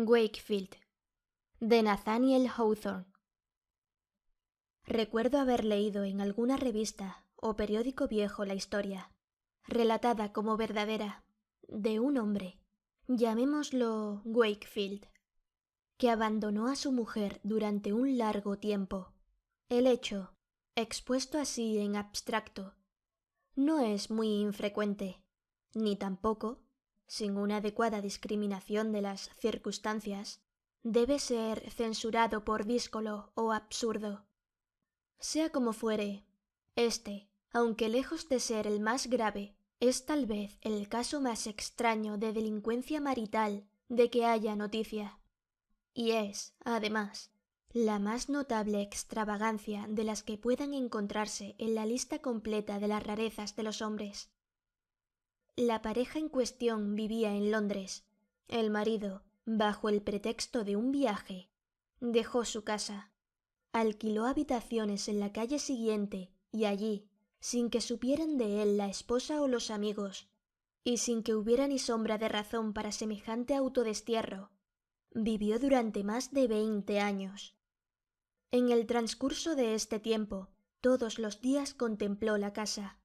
Wakefield, de Nathaniel Hawthorne. Recuerdo haber leído en alguna revista o periódico viejo la historia, relatada como verdadera, de un hombre, llamémoslo Wakefield, que abandonó a su mujer durante un largo tiempo. El hecho, expuesto así en abstracto, no es muy infrecuente, ni tampoco, sin una adecuada discriminación de las circunstancias, debe ser censurado por díscolo o absurdo. Sea como fuere, aunque lejos de ser el más grave, es tal vez el caso más extraño de delincuencia marital de que haya noticia. Y es, además, la más notable extravagancia de las que puedan encontrarse en la lista completa de las rarezas de los hombres. La pareja en cuestión vivía en Londres. El marido, bajo el pretexto de un viaje, dejó su casa, alquiló habitaciones en la calle siguiente y allí, sin que supieran de él la esposa o los amigos, y sin que hubiera ni sombra de razón para semejante autodestierro, vivió durante más de 20 años. En el transcurso de este tiempo, todos los días contempló la casa,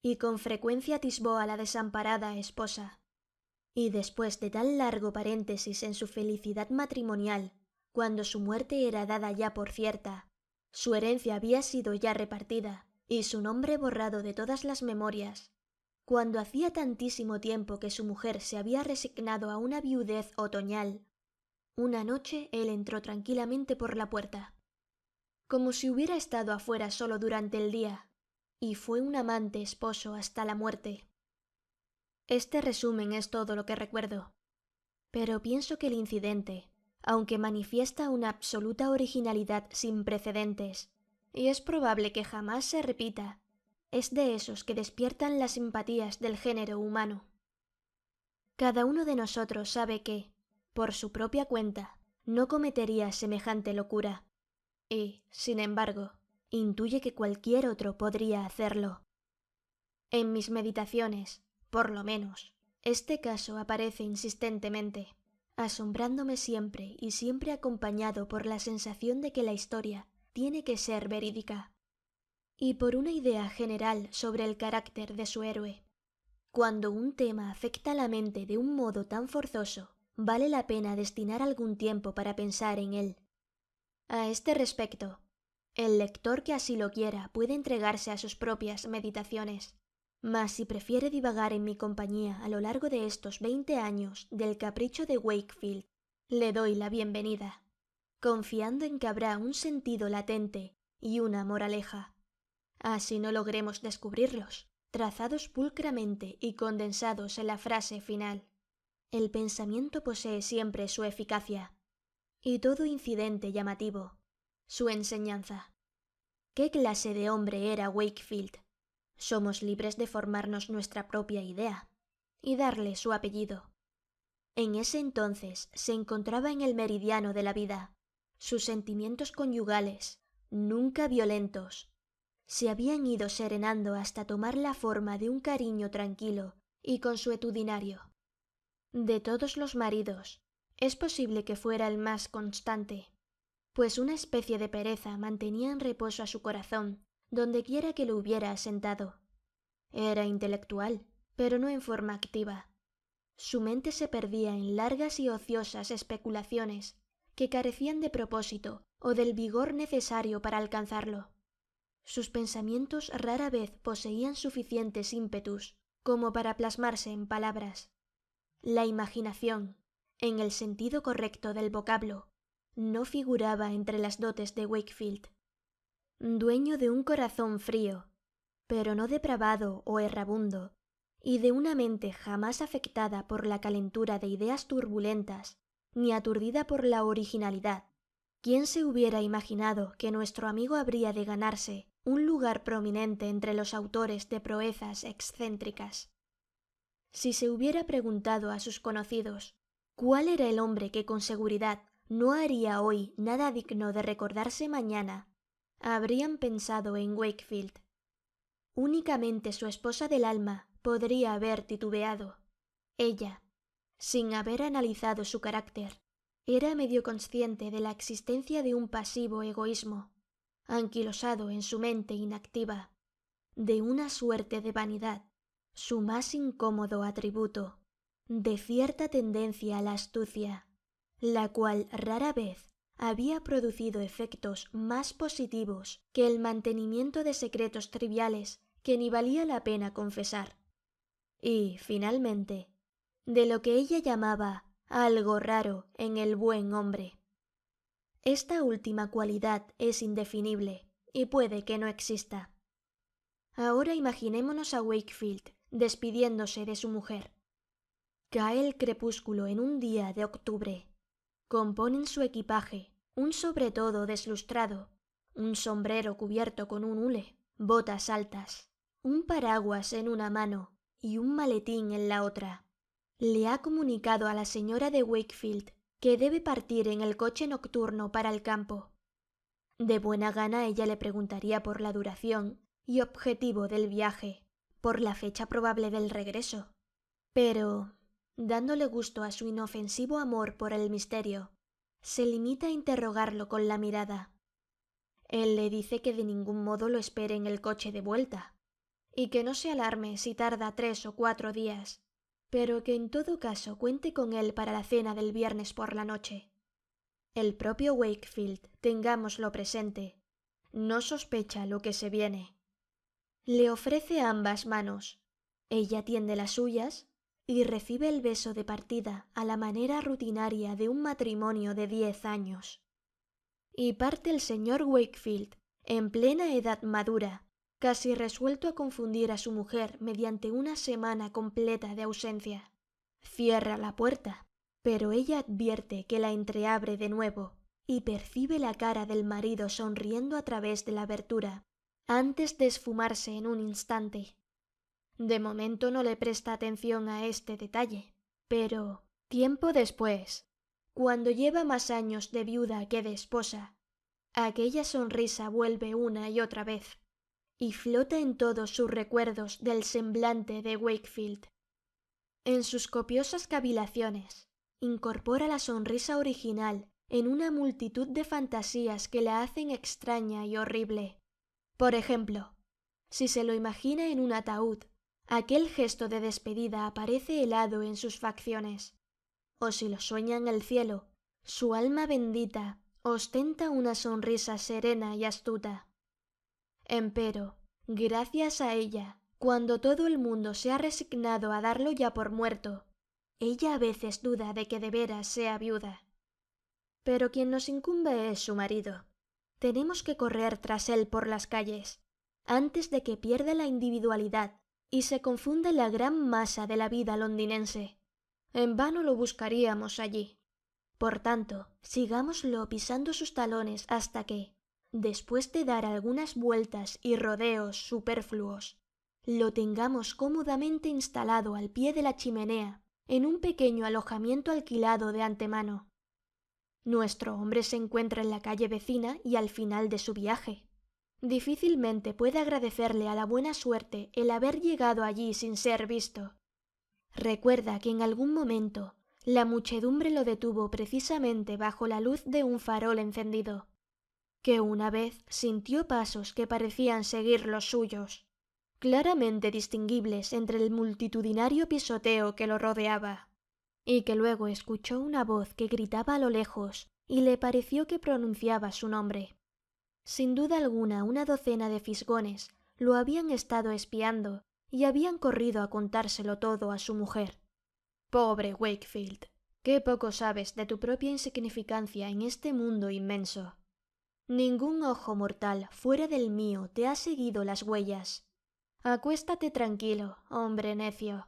y con frecuencia atisbó a la desamparada esposa. Y después de tan largo paréntesis en su felicidad matrimonial, cuando su muerte era dada ya por cierta, su herencia había sido ya repartida y su nombre borrado de todas las memorias, cuando hacía tantísimo tiempo que su mujer se había resignado a una viudez otoñal, una noche él entró tranquilamente por la puerta, como si hubiera estado afuera solo durante el día, y fue un amante esposo hasta la muerte. Este resumen es todo lo que recuerdo, pero pienso que el incidente, aunque manifiesta una absoluta originalidad sin precedentes, y es probable que jamás se repita, es de esos que despiertan las simpatías del género humano. Cada uno de nosotros sabe que, por su propia cuenta, no cometería semejante locura, y, sin embargo, intuye que cualquier otro podría hacerlo. En mis meditaciones, por lo menos, este caso aparece insistentemente, asombrándome siempre y siempre acompañado por la sensación de que la historia tiene que ser verídica, y por una idea general sobre el carácter de su héroe. Cuando un tema afecta a la mente de un modo tan forzoso, vale la pena destinar algún tiempo para pensar en él. A este respecto, el lector que así lo quiera puede entregarse a sus propias meditaciones, mas si prefiere divagar en mi compañía a lo largo de estos 20 años del capricho de Wakefield, le doy la bienvenida, confiando en que habrá un sentido latente y una moraleja. Así no logremos descubrirlos, trazados pulcramente y condensados en la frase final. El pensamiento posee siempre su eficacia, y todo incidente llamativo, su enseñanza. ¿Qué clase de hombre era Wakefield? Somos libres de formarnos nuestra propia idea y darle su apellido. En ese entonces se encontraba en el meridiano de la vida. Sus sentimientos conyugales, nunca violentos, se habían ido serenando hasta tomar la forma de un cariño tranquilo y consuetudinario. De todos los maridos, es posible que fuera el más constante, pues una especie de pereza mantenía en reposo a su corazón donde quiera que lo hubiera asentado. Era intelectual, pero no en forma activa. Su mente se perdía en largas y ociosas especulaciones que carecían de propósito o del vigor necesario para alcanzarlo. Sus pensamientos rara vez poseían suficientes ímpetus como para plasmarse en palabras. La imaginación, en el sentido correcto del vocablo, no figuraba entre las dotes de Wakefield. Dueño de un corazón frío, pero no depravado o errabundo, y de una mente jamás afectada por la calentura de ideas turbulentas, ni aturdida por la originalidad, ¿quién se hubiera imaginado que nuestro amigo habría de ganarse un lugar prominente entre los autores de proezas excéntricas? Si se hubiera preguntado a sus conocidos cuál era el hombre que con seguridad no haría hoy nada digno de recordarse mañana, habrían pensado en Wakefield. Únicamente su esposa del alma podría haber titubeado. Ella, sin haber analizado su carácter, Era medio consciente de la existencia de un pasivo egoísmo, anquilosado en su mente inactiva, de una suerte de vanidad, su más incómodo atributo, de cierta tendencia a la astucia, la cual rara vez había producido efectos más positivos que el mantenimiento de secretos triviales que ni valía la pena confesar. Y, finalmente, de lo que ella llamaba algo raro en el buen hombre. Esta última cualidad es indefinible y puede que no exista. Ahora imaginémonos a Wakefield despidiéndose de su mujer. Cae el crepúsculo en un día de octubre. Componen su equipaje un sobretodo deslustrado, un sombrero cubierto con un hule, botas altas, un paraguas en una mano y un maletín en la otra. Le ha comunicado a la señora de Wakefield que debe partir en el coche nocturno para el campo. De buena gana ella le preguntaría por la duración y objetivo del viaje, por la fecha probable del regreso. Pero, dándole gusto a su inofensivo amor por el misterio, se limita a interrogarlo con la mirada. Él le dice que de ningún modo lo espere en el coche de vuelta, y que no se alarme si tarda 3 o 4 días, pero que en todo caso cuente con él para la cena del viernes por la noche. El propio Wakefield, tengámoslo presente, no sospecha lo que se viene. Le ofrece ambas manos. Ella tiende las suyas y recibe el beso de partida a la manera rutinaria de un matrimonio de 10 años. Y parte el señor Wakefield, en plena edad madura, casi resuelto a confundir a su mujer mediante una semana completa de ausencia. Cierra la puerta, pero ella advierte que la entreabre de nuevo y percibe la cara del marido sonriendo a través de la abertura, antes de esfumarse en un instante. De momento no le presta atención a este detalle, pero tiempo después, cuando lleva más años de viuda que de esposa, aquella sonrisa vuelve una y otra vez, y flota en todos sus recuerdos del semblante de Wakefield. En sus copiosas cavilaciones, incorpora la sonrisa original en una multitud de fantasías que la hacen extraña y horrible. Por ejemplo, si se lo imagina en un ataúd, aquel gesto de despedida aparece helado en sus facciones. O si lo sueña en el cielo, su alma bendita ostenta una sonrisa serena y astuta. Empero, gracias a ella, cuando todo el mundo se ha resignado a darlo ya por muerto, ella a veces duda de que de veras sea viuda. Pero quien nos incumbe es su marido. Tenemos que correr tras él por las calles, antes de que pierda la individualidad y se confunda en la gran masa de la vida londinense. En vano lo buscaríamos allí. Por tanto, sigámoslo pisando sus talones hasta que, después de dar algunas vueltas y rodeos superfluos, lo tengamos cómodamente instalado al pie de la chimenea en un pequeño alojamiento alquilado de antemano. Nuestro hombre se encuentra en la calle vecina y al final de su viaje. Difícilmente puede agradecerle a la buena suerte el haber llegado allí sin ser visto. Recuerda que en algún momento la muchedumbre lo detuvo precisamente bajo la luz de un farol encendido, que una vez sintió pasos que parecían seguir los suyos, claramente distinguibles entre el multitudinario pisoteo que lo rodeaba, y que luego escuchó una voz que gritaba a lo lejos y le pareció que pronunciaba su nombre. Sin duda alguna, una docena de fisgones lo habían estado espiando y habían corrido a contárselo todo a su mujer. Pobre Wakefield, qué poco sabes de tu propia insignificancia en este mundo inmenso. Ningún ojo mortal fuera del mío te ha seguido las huellas. Acuéstate tranquilo, hombre necio,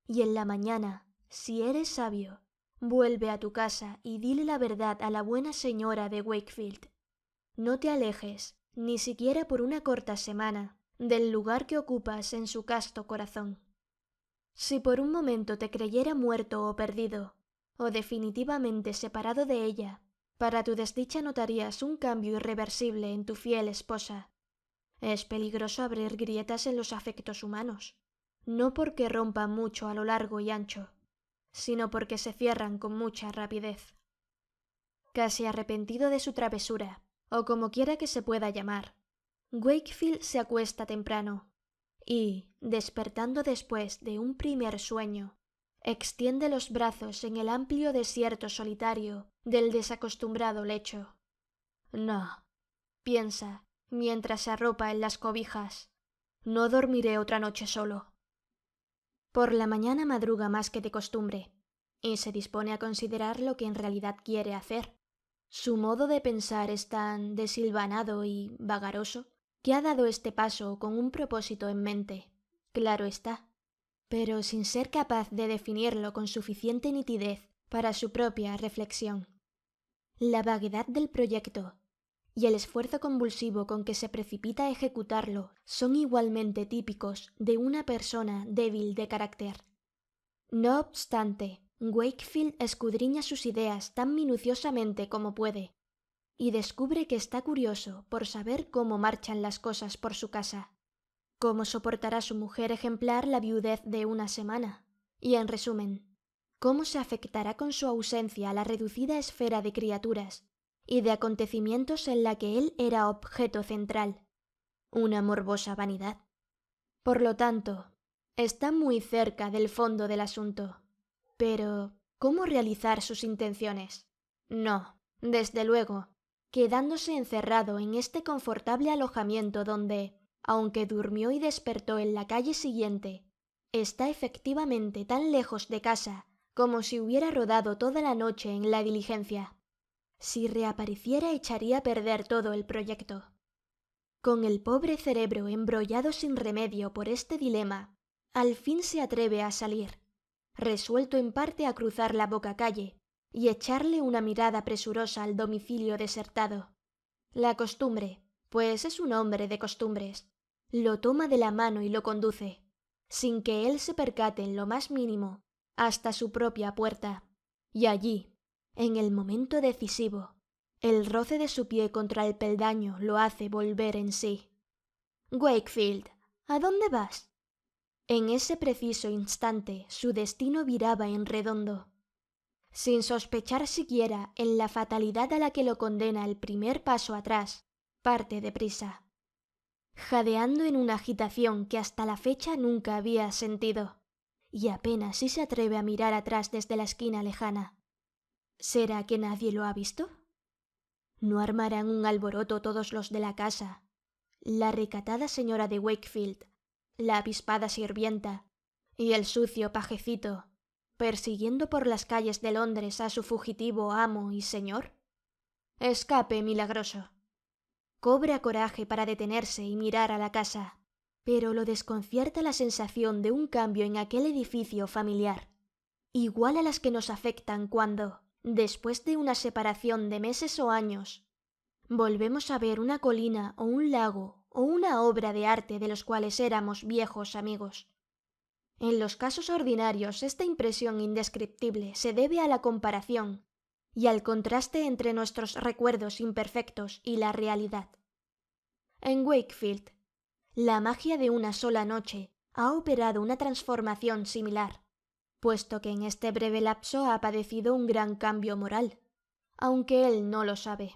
y en la mañana, si eres sabio, vuelve a tu casa y dile la verdad a la buena señora de Wakefield. No te alejes, ni siquiera por una corta semana, del lugar que ocupas en su casto corazón. Si por un momento te creyera muerto o perdido, o definitivamente separado de ella, para tu desdicha notarías un cambio irreversible en tu fiel esposa. Es peligroso abrir grietas en los afectos humanos, no porque rompan mucho a lo largo y ancho, sino porque se cierran con mucha rapidez. casi arrepentido de su travesura, o como quiera que se pueda llamar. Wakefield se acuesta temprano y, despertando después de un primer sueño, extiende los brazos en el amplio desierto solitario del desacostumbrado lecho. No, piensa, mientras se arropa en las cobijas, no dormiré otra noche solo. Por la mañana madruga más que de costumbre, y se dispone a considerar lo que en realidad quiere hacer. Su modo de pensar es tan desilvanado y vagaroso que ha dado este paso con un propósito en mente, claro está, pero sin ser capaz de definirlo con suficiente nitidez para su propia reflexión. La vaguedad del proyecto y el esfuerzo convulsivo con que se precipita a ejecutarlo son igualmente típicos de una persona débil de carácter. No obstante, Wakefield escudriña sus ideas tan minuciosamente como puede, y descubre que está curioso por saber cómo marchan las cosas por su casa, cómo soportará su mujer ejemplar la viudez de una semana, y en resumen, cómo se afectará con su ausencia a la reducida esfera de criaturas y de acontecimientos en la que él era objeto central, una morbosa vanidad. Por lo tanto, está muy cerca del fondo del asunto. Pero, ¿cómo realizar sus intenciones? No, desde luego, quedándose encerrado en este confortable alojamiento donde, aunque durmió y despertó en la calle siguiente, está efectivamente tan lejos de casa como si hubiera rodado toda la noche en la diligencia. Si reapareciera echaría a perder todo el proyecto. Con el pobre cerebro embrollado sin remedio por este dilema, al fin se atreve a salir, resuelto en parte a cruzar la bocacalle y echarle una mirada presurosa al domicilio desertado. La costumbre, pues es un hombre de costumbres, lo toma de la mano y lo conduce, sin que él se percate en lo más mínimo, hasta su propia puerta, y allí, en el momento decisivo, el roce de su pie contra el peldaño lo hace volver en sí. «Wakefield, ¿a dónde vas?» En ese preciso instante su destino viraba en redondo. Sin sospechar siquiera en la fatalidad a la que lo condena el primer paso atrás, parte deprisa, jadeando en una agitación que hasta la fecha nunca había sentido, y apenas si se atreve a mirar atrás desde la esquina lejana. ¿Será que nadie lo ha visto? ¿No armarán un alboroto todos los de la casa? La recatada señora de Wakefield, la avispada sirvienta y el sucio pajecito, persiguiendo por las calles de Londres a su fugitivo amo y señor. Escape milagroso. Cobra coraje para detenerse y mirar a la casa, pero lo desconcierta la sensación de un cambio en aquel edificio familiar, igual a las que nos afectan cuando, después de una separación de meses o años, volvemos a ver una colina o un lago o una obra de arte de los cuales éramos viejos amigos. En los casos ordinarios, esta impresión indescriptible se debe a la comparación y al contraste entre nuestros recuerdos imperfectos y la realidad. En Wakefield, la magia de una sola noche ha operado una transformación similar, puesto que en este breve lapso ha padecido un gran cambio moral, aunque él no lo sabe.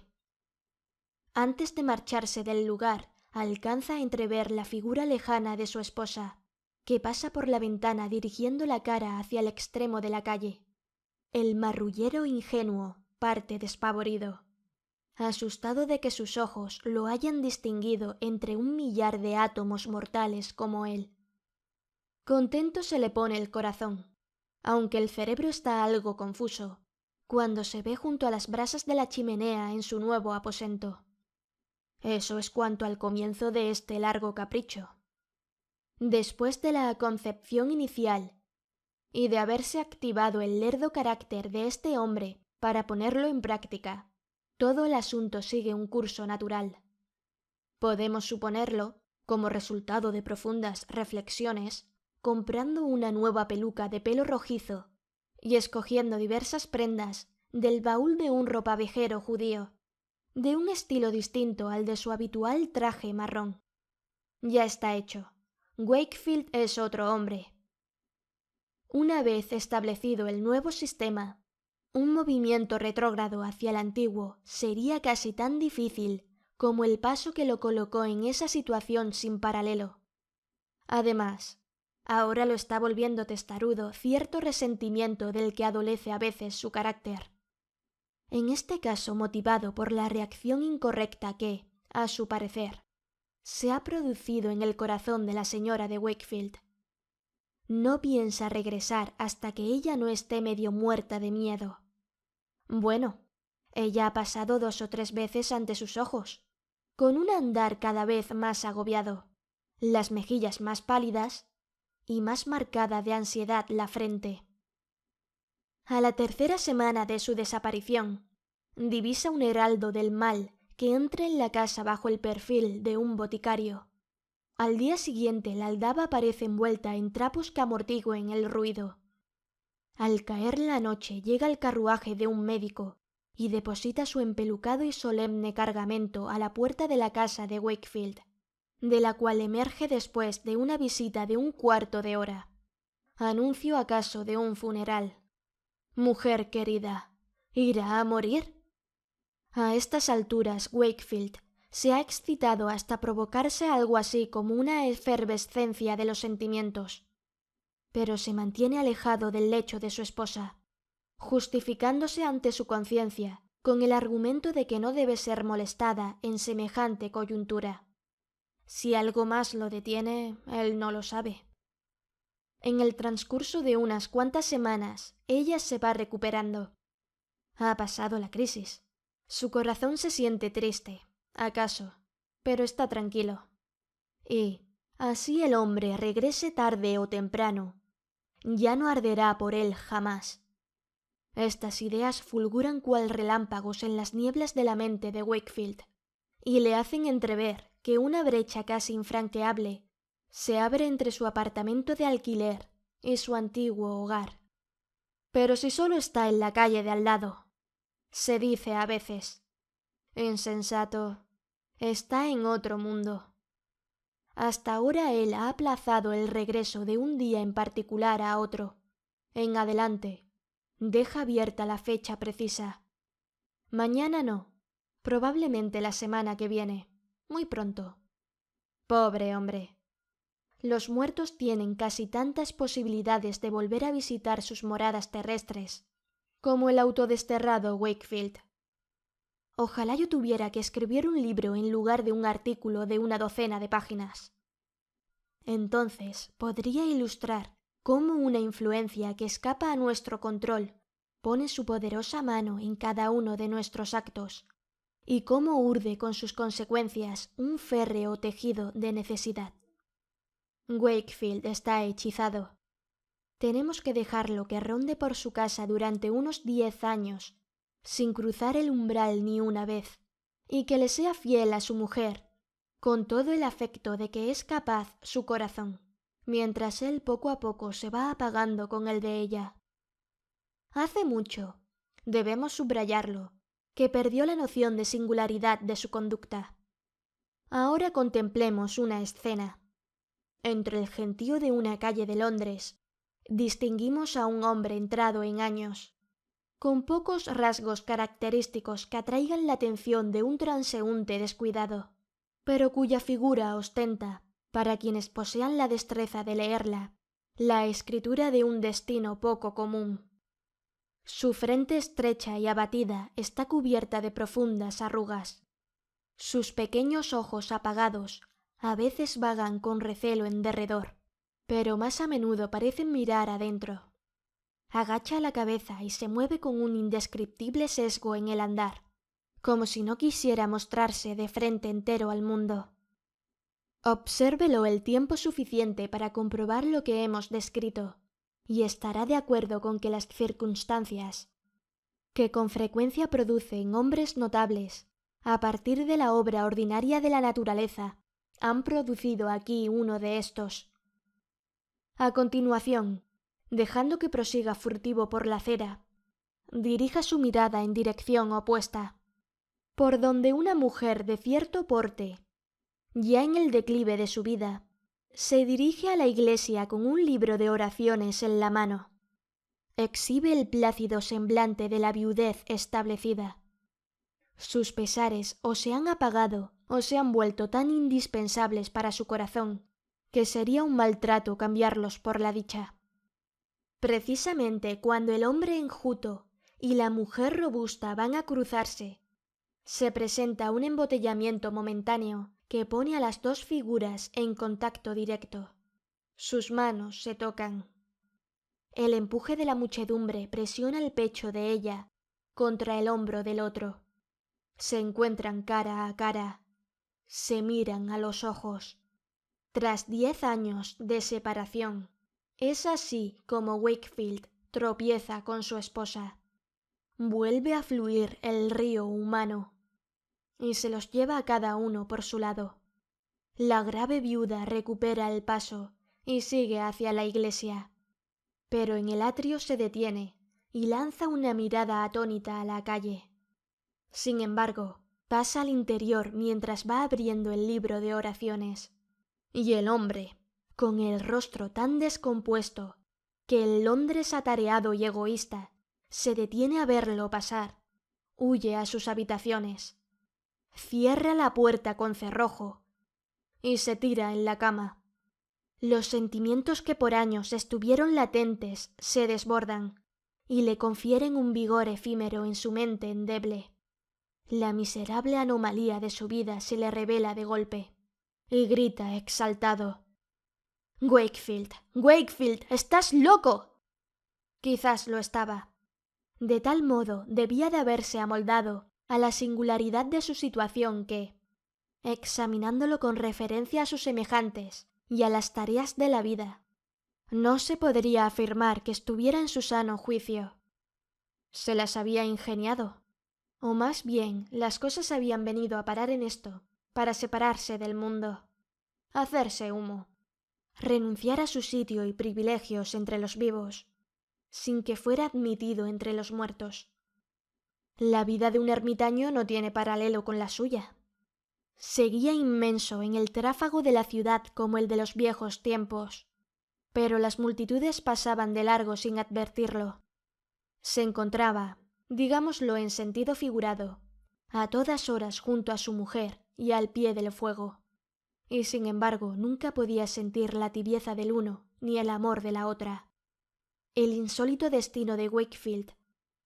Antes de marcharse del lugar, alcanza a entrever la figura lejana de su esposa, que pasa por la ventana dirigiendo la cara hacia el extremo de la calle. El marrullero ingenuo parte despavorido, asustado de que sus ojos lo hayan distinguido entre un millar de átomos mortales como él. Contento se le pone el corazón, aunque el cerebro está algo confuso, cuando se ve junto a las brasas de la chimenea en su nuevo aposento. Eso es cuanto al comienzo de este largo capricho. Después de la concepción inicial y de haberse activado el lerdo carácter de este hombre para ponerlo en práctica, todo el asunto sigue un curso natural. Podemos suponerlo, como resultado de profundas reflexiones, comprando una nueva peluca de pelo rojizo y escogiendo diversas prendas del baúl de un ropavejero judío, de un estilo distinto al de su habitual traje marrón. Ya está hecho. Wakefield es otro hombre. Una vez establecido el nuevo sistema, Un movimiento retrógrado hacia el antiguo sería casi tan difícil como el paso que lo colocó en esa situación sin paralelo. Además, ahora lo está volviendo testarudo cierto resentimiento del que adolece a veces su carácter. En este caso motivado por la reacción incorrecta que, a su parecer, se ha producido en el corazón de la señora de Wakefield. No piensa regresar hasta que ella no esté medio muerta de miedo. Bueno, ella ha pasado 2 o 3 veces ante sus ojos, con un andar cada vez más agobiado, las mejillas más pálidas y más marcada de ansiedad la frente. A la 3ª semana de su desaparición, divisa un heraldo del mal que entra en la casa bajo el perfil de un boticario. Al día siguiente la aldaba aparece envuelta en trapos que amortiguen el ruido. Al caer la noche llega el carruaje de un médico y deposita su empelucado y solemne cargamento a la puerta de la casa de Wakefield, de la cual emerge después de una visita de 1/4 de hora. Anuncio acaso de un funeral. Mujer querida, ¿irá a morir? A estas alturas Wakefield se ha excitado hasta provocarse algo así como una efervescencia de los sentimientos, pero se mantiene alejado del lecho de su esposa, justificándose ante su conciencia con el argumento de que no debe ser molestada en semejante coyuntura. Si algo más lo detiene, él no lo sabe. En el transcurso de unas cuantas semanas, ella se va recuperando. Ha pasado la crisis. Su corazón se siente triste, acaso, pero está tranquilo. Y, así el hombre regrese tarde o temprano, ya no arderá por él jamás. Estas ideas fulguran cual relámpagos en las nieblas de la mente de Wakefield, y le hacen entrever que una brecha casi infranqueable se abre entre su apartamento de alquiler y su antiguo hogar. Pero si solo está en la calle de al lado, se dice a veces, insensato, está en otro mundo. Hasta ahora él ha aplazado el regreso de un día en particular a otro. En adelante, deja abierta la fecha precisa. Mañana no, probablemente la semana que viene, muy pronto. Pobre hombre. Los muertos tienen casi tantas posibilidades de volver a visitar sus moradas terrestres como el autodesterrado Wakefield. Ojalá yo tuviera que escribir un libro en lugar de un artículo de 1 docena de páginas. Entonces podría ilustrar cómo una influencia que escapa a nuestro control pone su poderosa mano en cada uno de nuestros actos, y cómo urde con sus consecuencias un férreo tejido de necesidad. Wakefield está hechizado. Tenemos que dejarlo que ronde por su casa durante unos 10 años, sin cruzar el umbral ni una vez, y que le sea fiel a su mujer, con todo el afecto de que es capaz su corazón, mientras él poco a poco se va apagando con el de ella. Hace mucho, debemos subrayarlo, que perdió la noción de singularidad de su conducta. Ahora contemplemos una escena. Entre el gentío de una calle de Londres, distinguimos a un hombre entrado en años, con pocos rasgos característicos que atraigan la atención de un transeúnte descuidado, pero cuya figura ostenta, para quienes posean la destreza de leerla, la escritura de un destino poco común. Su frente estrecha y abatida está cubierta de profundas arrugas. Sus pequeños ojos apagados a veces vagan con recelo en derredor, pero más a menudo parecen mirar adentro. Agacha la cabeza y se mueve con un indescriptible sesgo en el andar, como si no quisiera mostrarse de frente entero al mundo. Obsérvelo el tiempo suficiente para comprobar lo que hemos descrito, y estará de acuerdo con que las circunstancias, que con frecuencia producen hombres notables, a partir de la obra ordinaria de la naturaleza, han producido aquí uno de estos. A continuación, dejando que prosiga furtivo por la acera, dirija su mirada en dirección opuesta, por donde una mujer de cierto porte, ya en el declive de su vida, se dirige a la iglesia con un libro de oraciones en la mano. exhibe el plácido semblante de la viudez establecida. Sus pesares o se han apagado o se han vuelto tan indispensables para su corazón que sería un maltrato cambiarlos por la dicha. Precisamente cuando el hombre enjuto y la mujer robusta van a cruzarse, se presenta un embotellamiento momentáneo que pone a las dos figuras en contacto directo. Sus manos se tocan. El empuje de la muchedumbre presiona el pecho de ella contra el hombro del otro. Se encuentran cara a cara. Se miran a los ojos. Tras 10 años de separación, es así como Wakefield tropieza con su esposa. Vuelve a fluir el río humano y se los lleva a cada uno por su lado. La grave viuda recupera el paso y sigue hacia la iglesia, pero en el atrio se detiene y lanza una mirada atónita a la calle. Sin embargo, pasa al interior mientras va abriendo el libro de oraciones, y el hombre, con el rostro tan descompuesto que el Londres atareado y egoísta se detiene a verlo pasar, huye a sus habitaciones, cierra la puerta con cerrojo y se tira en la cama. Los sentimientos que por años estuvieron latentes se desbordan y le confieren un vigor efímero en su mente endeble. La miserable anomalía de su vida se le revela de golpe y grita exaltado: «Wakefield, Wakefield, ¡estás loco!». Quizás lo estaba. De tal modo debía de haberse amoldado a la singularidad de su situación que, examinándolo con referencia a sus semejantes y a las tareas de la vida, no se podría afirmar que estuviera en su sano juicio. Se las había ingeniado, o más bien las cosas habían venido a parar en esto para separarse del mundo, hacerse humo, renunciar a su sitio y privilegios entre los vivos, sin que fuera admitido entre los muertos. La vida de un ermitaño no tiene paralelo con la suya. Seguía inmenso en el tráfago de la ciudad como el de los viejos tiempos, pero las multitudes pasaban de largo sin advertirlo. Se encontraba, digámoslo en sentido figurado, a todas horas junto a su mujer y al pie del fuego, y sin embargo nunca podía sentir la tibieza del uno ni el amor de la otra. El insólito destino de Wakefield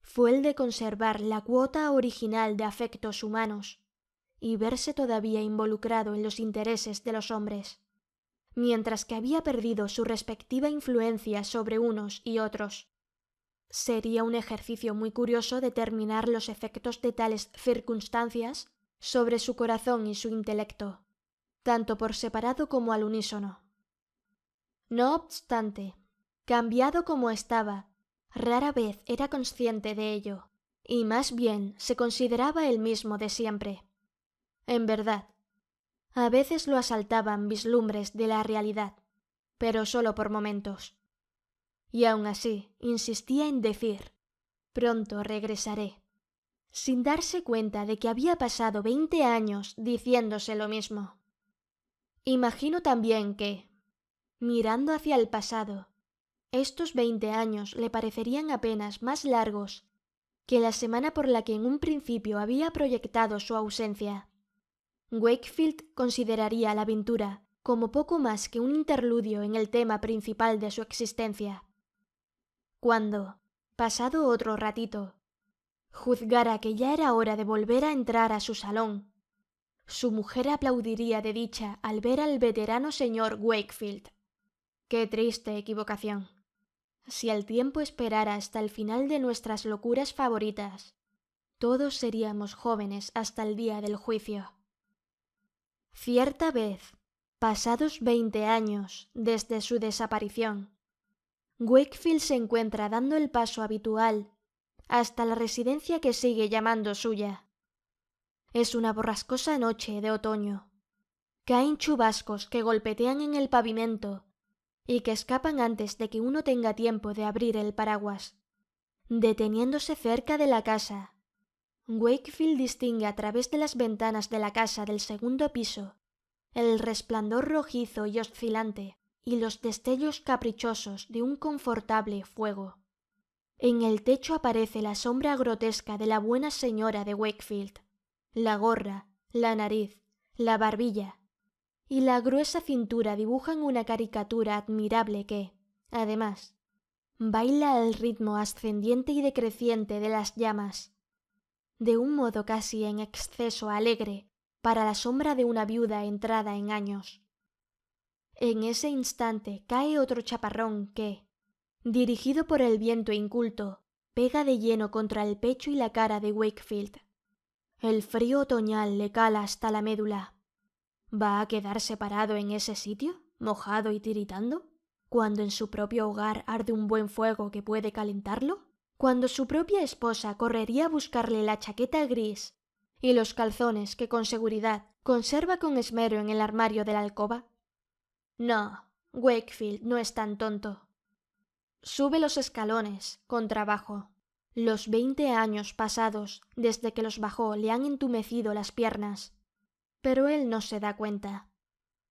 fue el de conservar la cuota original de afectos humanos y verse todavía involucrado en los intereses de los hombres, mientras que había perdido su respectiva influencia sobre unos y otros. Sería un ejercicio muy curioso determinar los efectos de tales circunstancias sobre su corazón y su intelecto, tanto por separado como al unísono. No obstante, cambiado como estaba, rara vez era consciente de ello, y más bien se consideraba el mismo de siempre. En verdad, a veces lo asaltaban vislumbres de la realidad, pero solo por momentos. Y aun así insistía en decir: «Pronto regresaré», sin darse cuenta de que había pasado 20 años diciéndose lo mismo. Imagino también que, mirando hacia el pasado, estos 20 años le parecerían apenas más largos que la semana por la que en un principio había proyectado su ausencia. Wakefield consideraría la aventura como poco más que un interludio en el tema principal de su existencia. Cuando, pasado otro ratito, juzgara que ya era hora de volver a entrar a su salón, su mujer aplaudiría de dicha al ver al veterano señor Wakefield. ¡Qué triste equivocación! Si el tiempo esperara hasta el final de nuestras locuras favoritas, todos seríamos jóvenes hasta el día del juicio. Cierta vez, pasados 20 años desde su desaparición, Wakefield se encuentra dando el paso habitual hasta la residencia que sigue llamando suya. Es una borrascosa noche de otoño. Caen chubascos que golpetean en el pavimento y que escapan antes de que uno tenga tiempo de abrir el paraguas. Deteniéndose cerca de la casa, Wakefield distingue a través de las ventanas de la casa del segundo piso el resplandor rojizo y oscilante y los destellos caprichosos de un confortable fuego. En el techo aparece la sombra grotesca de la buena señora de Wakefield, la gorra, la nariz, la barbilla y la gruesa cintura dibujan una caricatura admirable que, además, baila al ritmo ascendiente y decreciente de las llamas, de un modo casi en exceso alegre para la sombra de una viuda entrada en años. En ese instante cae otro chaparrón que, dirigido por el viento inculto, pega de lleno contra el pecho y la cara de Wakefield. El frío otoñal le cala hasta la médula. ¿Va a quedarse parado en ese sitio, mojado y tiritando, cuando en su propio hogar arde un buen fuego que puede calentarlo? ¿Cuando su propia esposa correría a buscarle la chaqueta gris y los calzones que con seguridad conserva con esmero en el armario de la alcoba? No, Wakefield no es tan tonto. Sube los escalones, con trabajo. Los 20 años pasados desde que los bajó le han entumecido las piernas. Pero él no se da cuenta.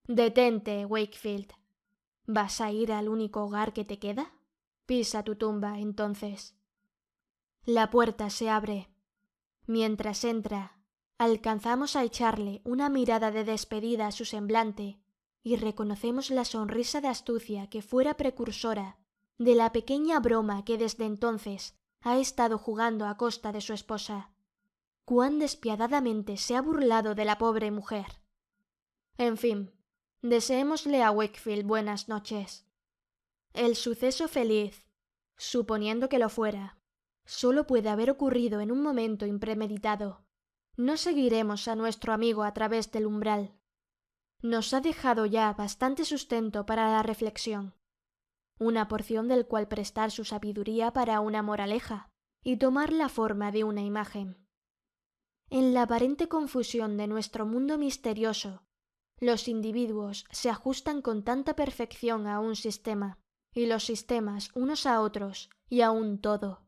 Detente, Wakefield. ¿Vas a ir al único hogar que te queda? Pisa tu tumba, entonces. La puerta se abre. Mientras entra, alcanzamos a echarle una mirada de despedida a su semblante y reconocemos la sonrisa de astucia que fuera precursora de la pequeña broma que desde entonces ha estado jugando a costa de su esposa. Cuán despiadadamente se ha burlado de la pobre mujer. En fin, deseémosle a Wakefield buenas noches. El suceso feliz, suponiendo que lo fuera, solo puede haber ocurrido en un momento impremeditado. No seguiremos a nuestro amigo a través del umbral. Nos ha dejado ya bastante sustento para la reflexión, una porción del cual prestar su sabiduría para una moraleja y tomar la forma de una imagen. En la aparente confusión de nuestro mundo misterioso, los individuos se ajustan con tanta perfección a un sistema, y los sistemas unos a otros y a un todo,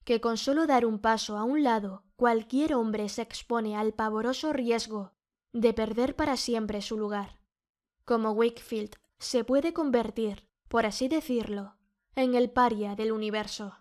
que con solo dar un paso a un lado cualquier hombre se expone al pavoroso riesgo de perder para siempre su lugar. Como Wakefield se puede convertir, por así decirlo, en el paria del universo.